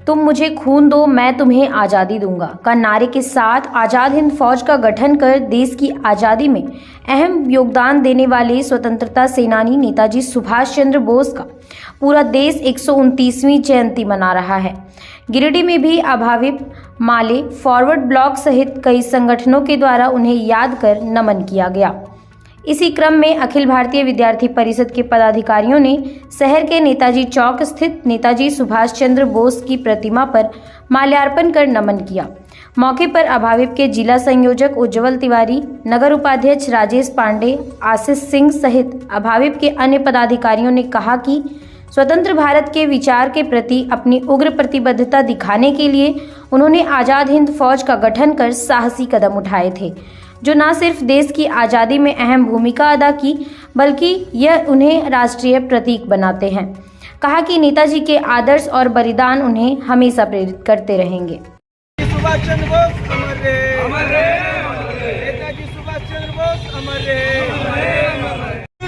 तुम मुझे खून दो मैं तुम्हें आज़ादी दूंगा का नारे के साथ आज़ाद हिंद फौज का गठन कर देश की आज़ादी में अहम योगदान देने वाले स्वतंत्रता सेनानी नेताजी सुभाष चंद्र बोस का पूरा देश 129वीं जयंती मना रहा है। गिरिडीह में भी अभाविप माले फॉरवर्ड ब्लॉक सहित कई संगठनों के द्वारा उन्हें याद कर नमन किया गया। इसी क्रम में अखिल भारतीय विद्यार्थी परिषद के पदाधिकारियों ने शहर के नेताजी चौक स्थित नेताजी सुभाष चंद्र बोस की प्रतिमा पर माल्यार्पण कर नमन किया। मौके पर अभाविप के जिला संयोजक उज्जवल तिवारी, नगर उपाध्यक्ष राजेश पांडे, आशीष सिंह सहित अभाविप के अन्य पदाधिकारियों ने कहा कि स्वतंत्र भारत के विचार के प्रति अपनी उग्र प्रतिबद्धता दिखाने के लिए उन्होंने आज़ाद हिंद फौज का गठन कर साहसी कदम उठाए थे, जो न सिर्फ देश की आज़ादी में अहम भूमिका अदा की बल्कि यह उन्हें राष्ट्रीय प्रतीक बनाते हैं। कहा कि नेताजी के आदर्श और बलिदान उन्हें हमेशा प्रेरित करते रहेंगे। सुभाष चंद्र बोस अमर रहे, अमर रहे, नेताजी सुभाष चंद्र बोस अमर रहे।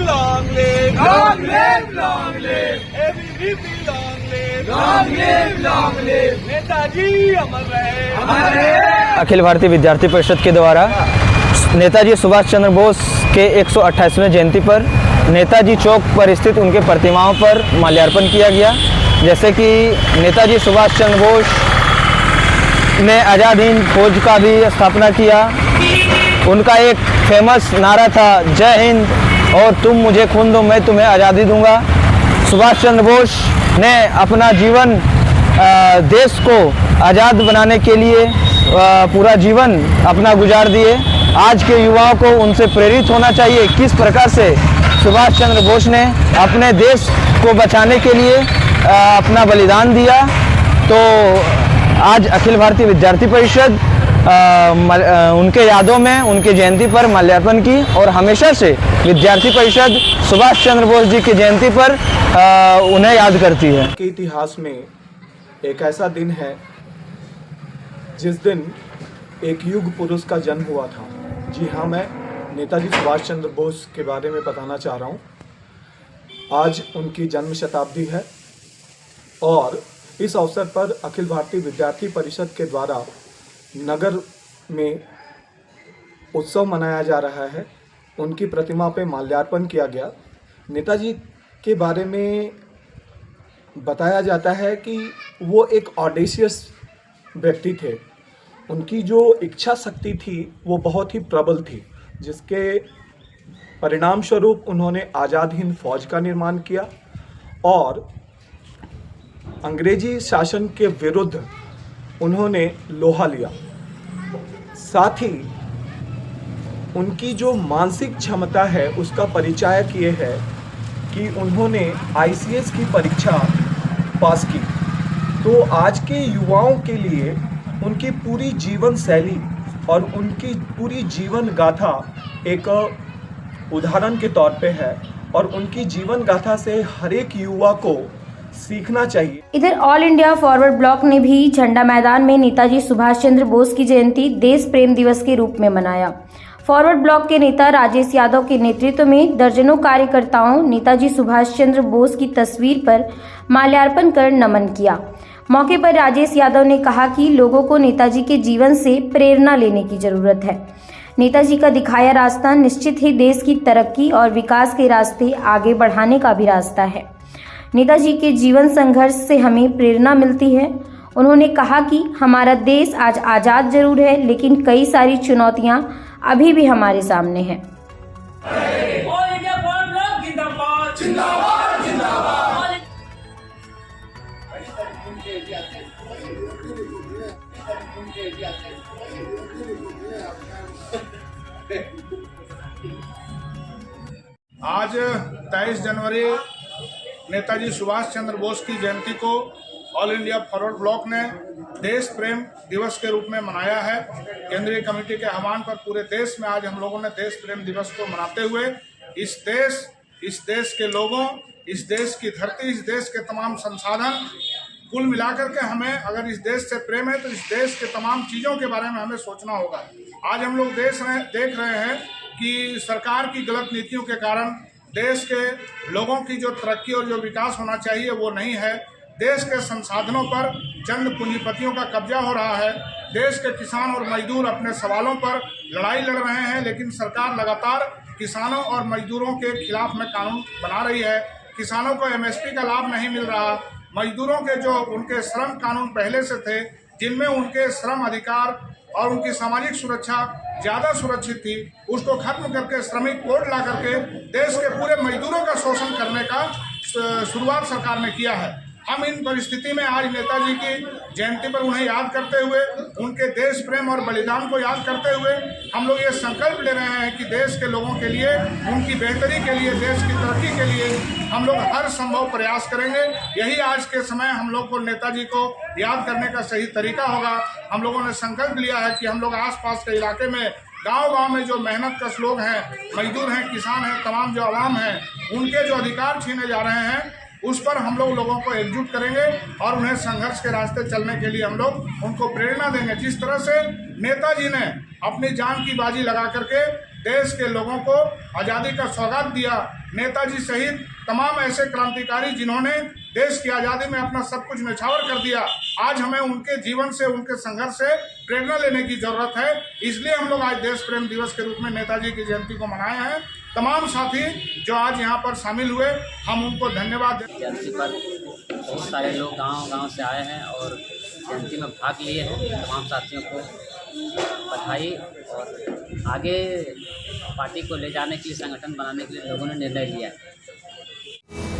Long live, long live, long live, ABVP long live, long live, long live, Netaji अमर रहे, अमर रहे। अखिल भारतीय विद्यार्थी परिषद के द्वारा नेताजी सुभाष चंद्र बोस के 128वें जयंती पर नेताजी चौक पर स्थित उनके प्रतिमाओं पर माल्यार्पण किया गया। जैसे कि नेताजी सुभाष चंद्र बोस ने आज़ाद हिंद फौज का भी स्थापना किया। उनका एक फेमस नारा था, जय हिंद और तुम मुझे खून दो मैं तुम्हें आज़ादी दूंगा। सुभाष चंद्र बोस ने अपना जीवन देश को आज़ाद बनाने के लिए पूरा जीवन अपना गुजार दिए। आज के युवाओं को उनसे प्रेरित होना चाहिए किस प्रकार से सुभाष चंद्र बोस ने अपने देश को बचाने के लिए अपना बलिदान दिया। तो आज अखिल भारतीय विद्यार्थी परिषद उनके यादों में उनके जयंती पर माल्यार्पण की और हमेशा से विद्यार्थी परिषद सुभाष चंद्र बोस जी की जयंती पर उन्हें याद करती है। के इतिहास में एक ऐसा दिन है जिस दिन एक युग पुरुष का जन्म हुआ था। जी हाँ, मैं नेताजी सुभाष चंद्र बोस के बारे में बताना चाह रहा हूँ। आज उनकी जन्म शताब्दी है और इस अवसर पर अखिल भारतीय विद्यार्थी परिषद के द्वारा नगर में उत्सव मनाया जा रहा है। उनकी प्रतिमा पे माल्यार्पण किया गया। नेताजी के बारे में बताया जाता है कि वो एक ऑडेशियस व्यक्ति थे। उनकी जो इच्छा शक्ति थी वो बहुत ही प्रबल थी, जिसके परिणाम स्वरूप उन्होंने आज़ाद हिंद फौज का निर्माण किया और अंग्रेजी शासन के विरुद्ध उन्होंने लोहा लिया। साथ ही उनकी जो मानसिक क्षमता है उसका परिचायक ये है कि उन्होंने ICS की परीक्षा पास की। तो आज के युवाओं के लिए उनकी पूरी जीवन शैली और उनकी पूरी जीवन गाथा एक उदाहरण के तौर पे है और उनकी जीवन गाथा से हर एक युवा को सीखना चाहिए। इधर ऑल इंडिया फॉरवर्ड ब्लॉक ने भी झंडा मैदान में नेताजी सुभाष चंद्र बोस की जयंती देश प्रेम दिवस के रूप में मनाया। फॉरवर्ड ब्लॉक के नेता राजेश यादव के नेतृत्व में दर्जनों कार्यकर्ताओं नेताजी सुभाष चंद्र बोस की तस्वीर पर माल्यार्पण कर नमन किया। मौके पर राजेश यादव ने कहा कि लोगों को नेताजी के जीवन से प्रेरणा लेने की जरूरत है। नेताजी का दिखाया रास्ता निश्चित ही देश की तरक्की और विकास के रास्ते आगे बढ़ाने का भी रास्ता है। नेताजी के जीवन संघर्ष से हमें प्रेरणा मिलती है। उन्होंने कहा कि हमारा देश आज आज़ाद जरूर है, लेकिन कई सारी चुनौतियां अभी भी हमारे सामने हैं। आज 23 जनवरी नेताजी सुभाष चंद्र बोस की जयंती को ऑल इंडिया फॉरवर्ड ब्लॉक ने देश प्रेम दिवस के रूप में मनाया है। केंद्रीय कमेटी के आह्वान पर पूरे देश में आज हम लोगों ने देश प्रेम दिवस को मनाते हुए इस देश के लोगों, इस देश की धरती, इस देश के तमाम संसाधन कुल मिलाकर के हमें अगर इस देश से प्रेम है तो इस देश के तमाम चीज़ों के बारे में हमें सोचना होगा। आज हम लोग देख रहे हैं कि सरकार की गलत नीतियों के कारण देश के लोगों की जो तरक्की और जो विकास होना चाहिए वो नहीं है। देश के संसाधनों पर चंद पूंजीपतियों का कब्जा हो रहा है। देश के किसान और मजदूर अपने सवालों पर लड़ाई लड़ रहे हैं, लेकिन सरकार लगातार किसानों और मजदूरों के खिलाफ में कानून बना रही है। किसानों को एमएसपी का लाभ नहीं मिल रहा। मजदूरों के जो उनके श्रम कानून पहले से थे, जिनमें उनके श्रम अधिकार और उनकी सामाजिक सुरक्षा ज़्यादा सुरक्षित थी, उसको खत्म करके श्रमिक कोड ला करके देश के पूरे मजदूरों का शोषण करने का शुरुआत सरकार ने किया है। हम इन परिस्थिति में आज नेताजी की जयंती पर उन्हें याद करते हुए, उनके देश प्रेम और बलिदान को याद करते हुए हम लोग ये संकल्प ले रहे हैं कि देश के लोगों के लिए, उनकी बेहतरी के लिए, देश की तरक्की के लिए हम लोग हर संभव प्रयास करेंगे। यही आज के समय हम लोग को नेताजी को याद करने का सही तरीका होगा। हम लोगों ने संकल्प लिया है कि हम लोग आसपास के इलाके में, गांव-गांव में जो मेहनत कश लोग हैं, मजदूर हैं, किसान हैं, तमाम जो आवाम हैं, उनके जो अधिकार छीने जा रहे हैं, उस पर हम लोगों को एकजुट करेंगे और उन्हें संघर्ष के रास्ते चलने के लिए हम लोग उनको प्रेरणा देंगे। जिस तरह से नेताजी ने अपनी जान की बाजी लगा करके देश के लोगों को आज़ादी का सौगात दिया, नेताजी सहित तमाम ऐसे क्रांतिकारी जिन्होंने देश की आज़ादी में अपना सब कुछ न्यौछावर कर दिया, आज हमें उनके जीवन से, उनके संघर्ष से प्रेरणा लेने की जरूरत है। इसलिए हम लोग आज देश प्रेम दिवस के रूप में नेताजी की जयंती को मनाए हैं। तमाम साथी जो आज यहाँ पर शामिल हुए, हम उनको धन्यवाद देते हैं। जयंती पर बहुत सारे लोग गांव-गांव से आए हैं और जयंती में भाग लिए हैं। तमाम साथियों को बधाई और आगे पार्टी को ले जाने के लिए, संगठन बनाने के लिए लोगों ने निर्णय लिया है।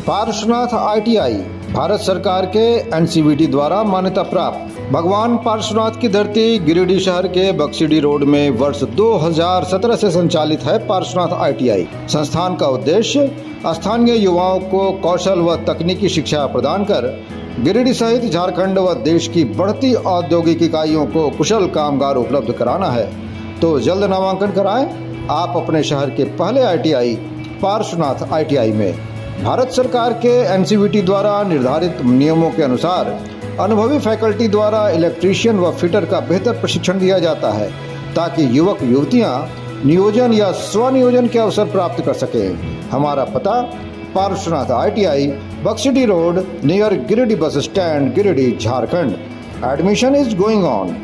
पार्श्वनाथ ITI भारत सरकार के NCVT द्वारा मान्यता प्राप्त भगवान पार्श्वनाथ की धरती गिरिडीह शहर के बक्सीडी रोड में वर्ष 2017 से संचालित है। पार्श्वनाथ ITI संस्थान का उद्देश्य स्थानीय युवाओं को कौशल व तकनीकी शिक्षा प्रदान कर गिरिडीह सहित झारखंड व देश की बढ़ती औद्योगिक इकाइयों को कुशल कामगार उपलब्ध कराना है। तो जल्द नामांकन कराएं आप अपने शहर के पहले ITI पार्श्वनाथ ITI में। भारत सरकार के NCVT द्वारा निर्धारित नियमों के अनुसार अनुभवी फैकल्टी द्वारा इलेक्ट्रीशियन व फिटर का बेहतर प्रशिक्षण दिया जाता है, ताकि युवक युवतियां नियोजन या स्वनियोजन के अवसर प्राप्त कर सकें। हमारा पता Parshwanath ITI, Baksidih road, near Giridih bus stand, Giridih, Jharkhand. Admission is going on.